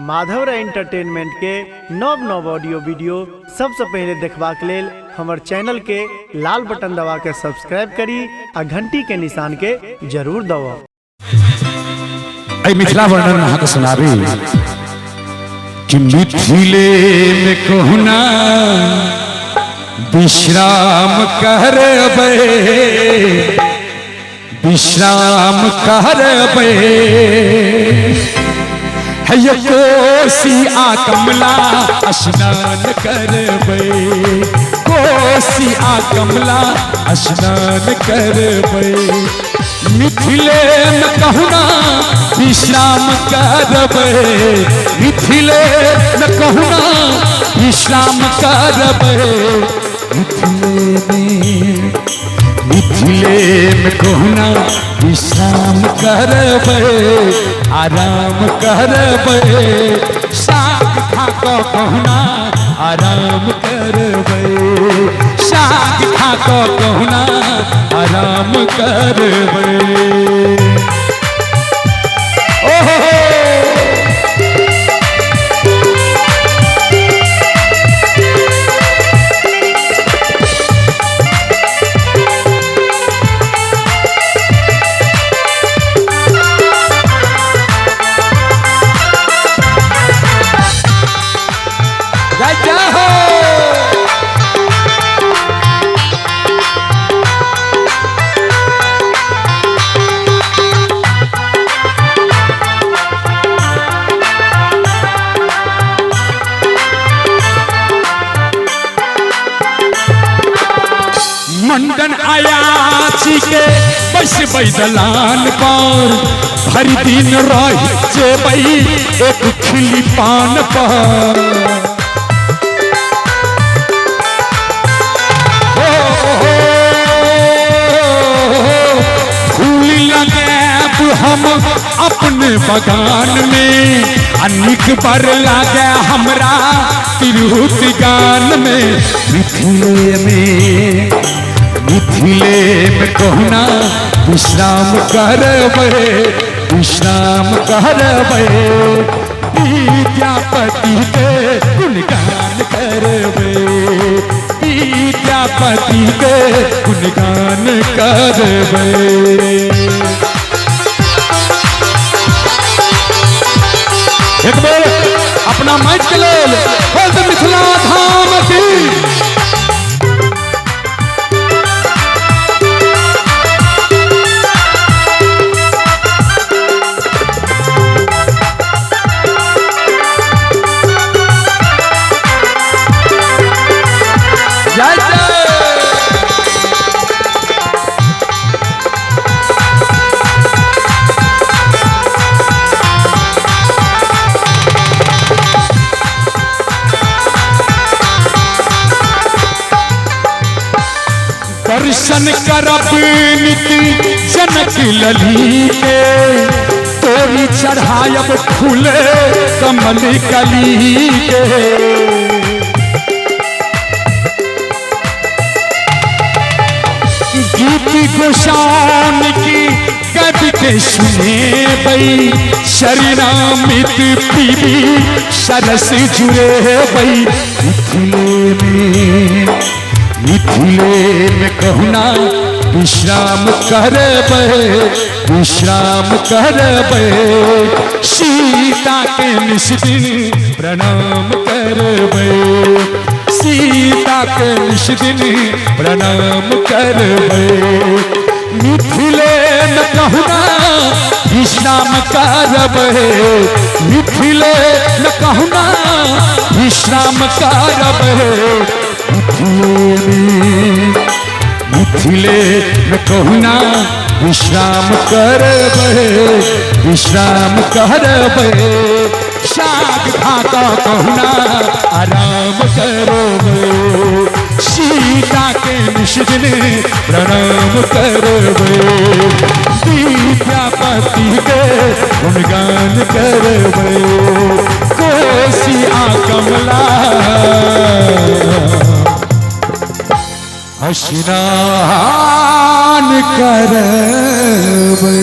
Madhav entertainment के नव नव ऑडियो वीडियो सबसे पहले देखबाक लेल हमर चैनल के लाल बटन दबा के सब्सक्राइब करी आ घंटी के निशान के जरूर दबाओ। मिथिला वर्णन अहाँ के सुनाबी कि मिथिले में कहना विश्राम करबे विश्राम करबे है कोसी आ कमला स्नान करबे कोसी आ कमला स्नान करबे मिथिले में कहना विश्राम करबे मिथिले में कहना विश्राम करबे मिथिले में कहना विश्राम करबे आराम करबे साग खा के कहना आराम करबे साग खा के कहना आराम करबे। मंडन आया छी के बस बैदलान पर भर दिन रह जेबई एक खिली पान पर फूल लगाब हम अपने बगान में अनिक बर लागे हमरा तिरहुत गान में मिथिले में कहना विश्राम करबे विश्राम करबे विद्यापति के गुणगान करबे विद्यापति के गुणगान करबे। एक बेर अपना माइक के लेल मिथिला धाम की दर्शन करब नीति जनक लली के तोरी चढ़ायब फूल कमल कली के गीत गोसाउन की कवि के सुनेबई शरणामित पीबी सरस जुड़ेबई मिथिले में कहना विश्राम करबे विश्राम करबे सीता के निष्दिन प्रणाम करबे सीता के निष्दिन प्रणाम करबे मिथिले में कहना विश्राम करबे मिथिले में कहना विश्राम करबे मिथिले में कहना विश्राम करबे विश्राम करबे साग खा के कहना आराम करबे सीता के निष्दिन प्रणाम करबे विद्यापति के गुणगान करबे कोसी आ कमला स्नान करबे।